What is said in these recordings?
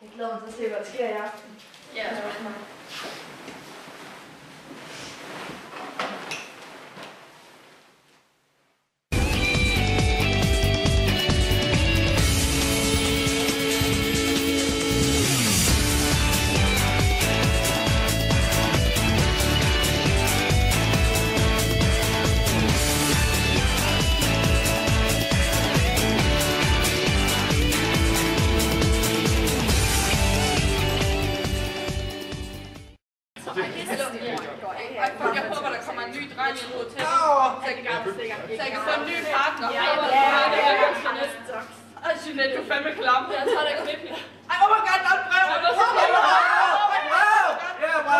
Jeg glæder mig til at se, hvad der sker i aften. Ja. Jeg håber, der kommer en ny dreng i hotel, så jeg kan få en ny partner. Ej, Jeanette, du er fandme klam. Jeg tror, det er klippigt. Ej, oh my god, der er et brev! Oh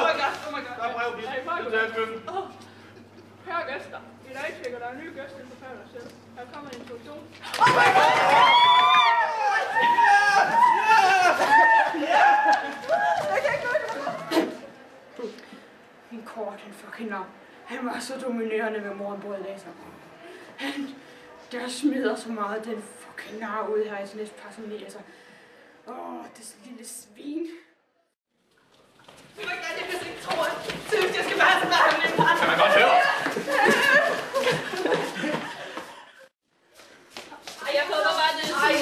my god, oh my god. Der er brev, vi Hør gæster. I dag tjekker der en ny gæst ind på Paradise Hotel. Her kommer en introduktion. Oh my god! Min kort, han fucking navn. Han var så dominerende ved morgenbordet i dag, så. Han, der smider så meget den fucking nar ud her i sin næste par familie, altså. Det er sådan en lille svin. Oh my god, jeg kan ikke tro, at seriøst, jeg skal bare have sådan en partner. Kan man godt høre? Ej, jeg håber bare, det er sådan.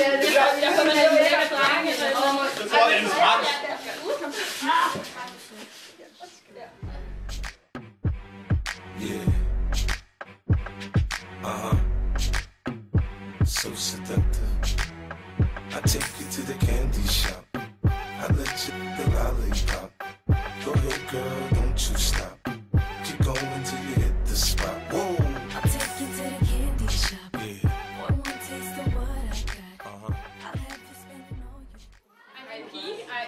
Jeg håber, det er en lækker dreng eller et eller andet. Jeg tror, det er en strand. Yeah. So seductive. I take you to the candy shop. I let you the lollipop. Go ahead, girl, don't you stop. Keep going till you hit the spot. Whoa. I'll take you to the candy shop. Yeah. One more taste of what I got. I'll have you spending all your. Ej, pige. Ej,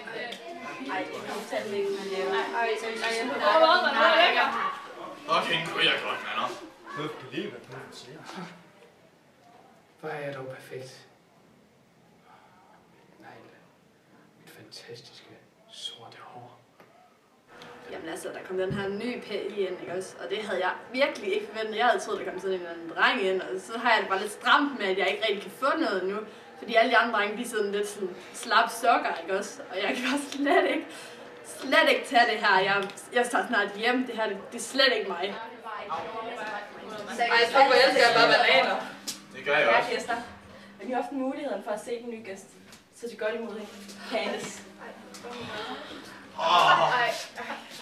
Ej, det kan du tage lidt med det. jeg håber, hvor er det lækker. Okay, en kryger godt, mander. Hvor er jeg dog perfekt. Nej, mit fantastiske sorte hår. Jamen altså, der kom den her ny pæl ind, ikke også? Og det havde jeg virkelig ikke forventet. Jeg havde troet, der kom sådan en eller anden dreng ind, og så har jeg det bare lidt stramt med, at jeg ikke rigtig kan få noget nu. Fordi alle de andre drenge, de er sådan lidt sådan slap sokker, ikke også? Og jeg kan bare slet ikke tage det her. Jeg tager snart hjem. Det her, det er slet ikke mig. Ej, så på elsker jeg bare bananer. Det gør jeg også. Gæster. Men vi har haft muligheden for at se den nye gæst. Så det er godt imod hende. Candice.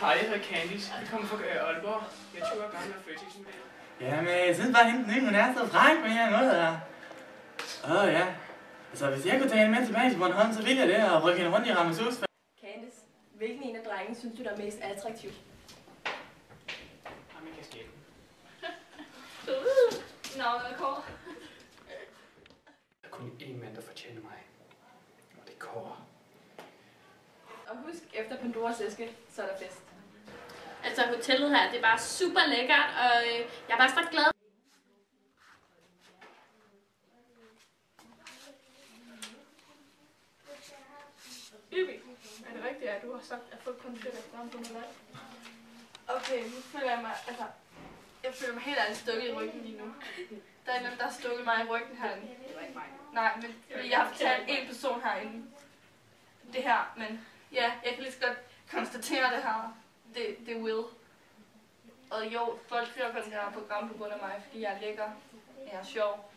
Hej, jeg hedder Candice. Vi kommer fra Aalborg. Jeg tror, jeg gerne med fritidsmodel. Jamen, jeg synes bare, hende hun er så fræk på en eller anden måde her. Ja. Altså, hvis jeg kunne tage hende med tilbage til Bornholm, så ville jeg det, og rykke hende rundt i Ramazzoos. Candice, hvilken en af drengene synes du, der er mest attraktiv? Ham i kasketten. Navnet er Kåre. Der er kun én mand, der fortjener mig. Og det er Kåre. Og husk, efter Pandoras æske, så er der fest. Altså, hotellet her, det er bare super lækkert, og jeg er bare så glad. Ibi, er det rigtigt, at du har sagt, at folk kun sætter frem på noget? Okay, nu føler jeg mig, altså, jeg føler mig helt ærligt stukket i ryggen lige nu. Der er hvem, der har stukket mig i ryggen herinde. Det var ikke mig. Nej, men fordi jeg har fortalt en person herinde det her, men ja, jeg kan lige så godt konstatere det her. Det er Will. Og jo, folk hører på det her program på grund af mig, fordi jeg er lækker, jeg er sjov.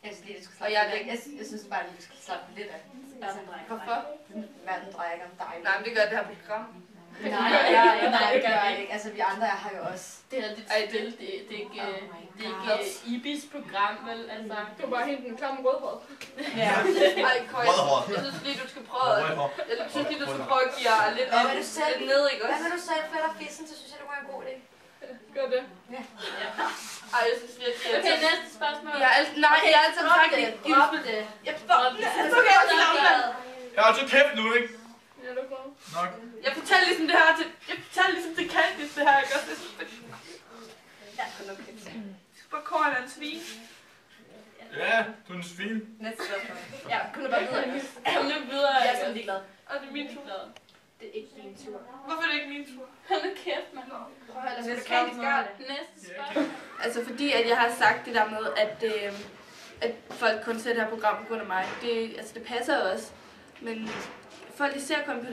Jeg synes lige, du skal Og jeg synes bare, at du skal slappe lidt af. Hvorfor? Verden drejer ikke om dig. Nej, men det gør det her program. Nej, det gør jeg ikke. Altså, vi andre har jo også. Det er lidt spil, det er ikke Ibis program, vel? Altså. Du er bare hente en klam rødhåret. Ja. Ej, Køj, jeg synes lige, du skal prøve at give jer lidt op, lidt ned, ikke også? Hvad vil du selv fælder fissen, så synes jeg, det var en god idé. Gør det. Ja. Ej, jeg synes lige, at Okay, næste spørgsmål. Jeg har altid sagt det. Drop det. Jeg har altså kæft nu, ikke? Ja, det er godt. Nok. Jeg fortæller ligesom til Candice det her, ikke også? Ja, kun okay. Super Kåre er en svin. Ja, du er en svin. Næste spørgsmål. Ja, kun bare videre. Kom nu videre. Jeg er sådan ligeglad. Og det er min tur. Det er ikke din tur. Hvorfor er det ikke min tur? Hold nu kæft, mand. Prøv at høre, Næste Candice gør det. Næste spørgsmål. Altså fordi at jeg har sagt det der med, at folk kun ser det her program på grund af mig. Det passer også. Men folk især kom på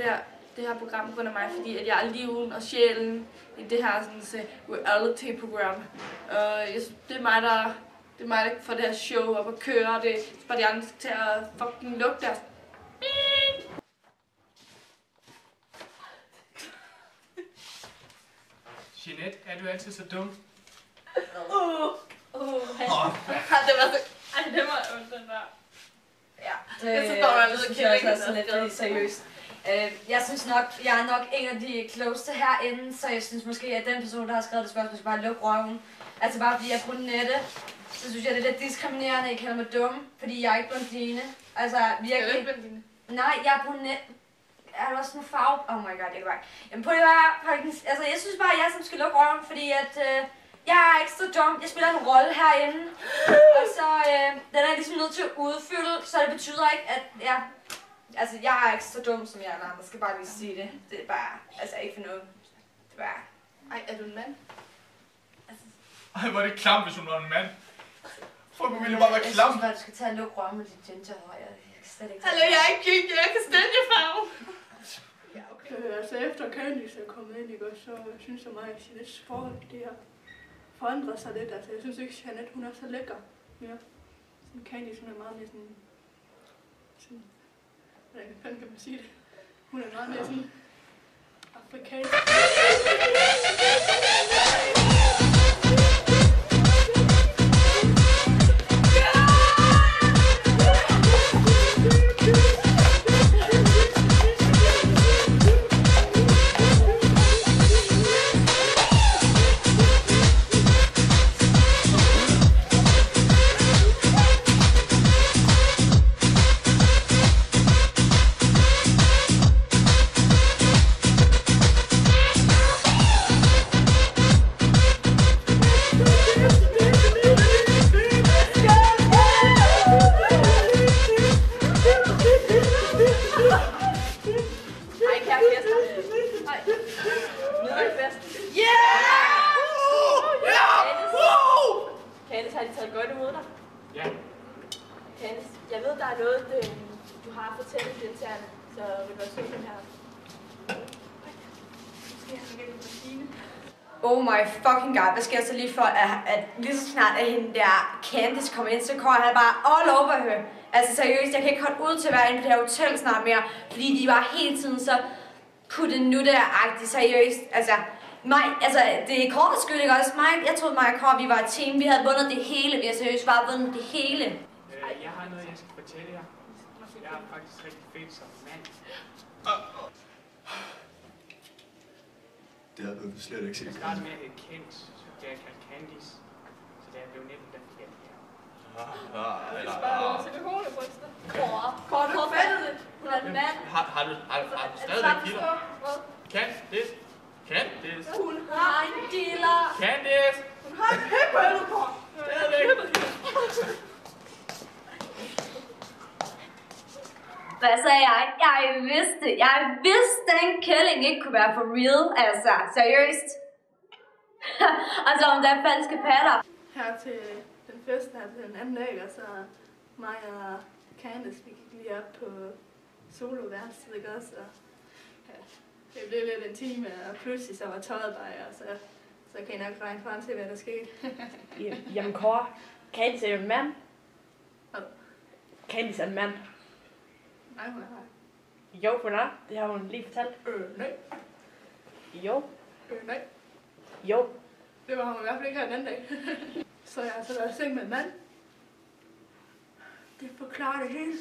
det her program på grund af mig, fordi at jeg er liven og sjælen i det her sådan, reality-program. Og det er mig, der får det her show op at køre. Det er bare de andre til at fucking lukke deres... Jeanette, er du altid så dum? Det var så... Ej, det var ondt, den der. Ja, det synes jeg også er sådan lidt seriøst. Jeg synes nok, jeg er nok en af de klogeste herinde, så jeg synes måske, at den person, der har skrevet det spørgsmål, skal bare lukke røven. Altså bare fordi jeg er brunette, så synes jeg, det er lidt diskriminerende, at I kalder mig dum, fordi jeg er ikke blondine. Altså virkelig... Jeg er ikke blondine. Nej, jeg er brunette. Er du også sådan en farve? Oh my god, jeg kan bare... Jamen prøv at høre, altså jeg synes bare, at jeg som skal lukke røven, fordi at... jeg er ekstra dum. Jeg spiller en rolle herinde. Og så den er ligesom nødt til at udfylde, så det betyder ikke, at jeg... Altså, jeg er ikke så dum som jeg er, andre skal bare lige sige det. Det er bare, altså ikke for noget. Det er bare... Ej, er du en mand? Altså... Ej, hvor er det klamt, hvis hun var en mand. Fuck, hun ville bare være klam. Jeg synes bare, du skal tage og lukke røven med dit gingerhår. Jeg kan slet ikke... Hallo, jeg er ikke gik, jeg er kastanjefarve. Ja, okay. Altså efter Candice er kommet ind, ikke, så synes jeg meget, at Jeanettes forhold, det har forandret sig lidt. Altså, jeg synes ikke, Jeanette, hun er så lækker mere. Sådan Candice, hun er meget mere sådan... Hvordan fanden kan man sige det? Hun er meget mere sådan... afrikansk. Candice, har de taget godt imod dig? Ja. Candice, jeg ved, der er noget, du har at fortælle deltagerne, så vil du være sød den her. Oh my fucking god, hvad sker så lige for, at lige så snart at hende der Candice kommer ind, så kommer han bare all over her. Altså seriøst, jeg kan ikke holde ud til at være inde på det her hotel snart mere, fordi de var hele tiden så puttenutter-agtigt seriøst. Altså, det er Kåres skyld, ikke også? Jeg troede mig og Kåre, vi var et team. Vi havde vundet det hele. Vi har seriøst bare vundet det hele. Jeg har noget, jeg skal fortælle jer. Jeg er faktisk rigtig fedt som mand. Det havde du slet ikke set. Jeg startede med at hedde Kent, så det er kaldt Candice. Så da jeg blev 19, der fik jeg det her. Det er bare noget silikonebryster. Kåre, du har fattet det. Hun er en mand. Har du stadigvæk kilder? Candice? Candice? Hun har en dealer. Candice? Hun har en pæbølle på. Hvad sagde jeg? Jeg vidste, den kælling ikke kunne være for real. Altså, seriøst. Og så om der er falske patter. Her til den første, her til den anden dag, og så mig og Candice, vi gik lige op på soloværelset, ikke også? Og, ja, det blev lidt en time, og pludselig så var tøjet bare, og så kan I nok regne frem til, hvad der skete. Jamen Kåre, Candice er jo en mand. Hvad? Candice er en mand. Nej, hun er her. Jo, hun er. Det har hun lige fortalt. Nej. Jo. Nej. Jo. Det var hun i hvert fald ikke her den anden dag. Så jeg har altså været i seng med en mand. Det forklarer det hele.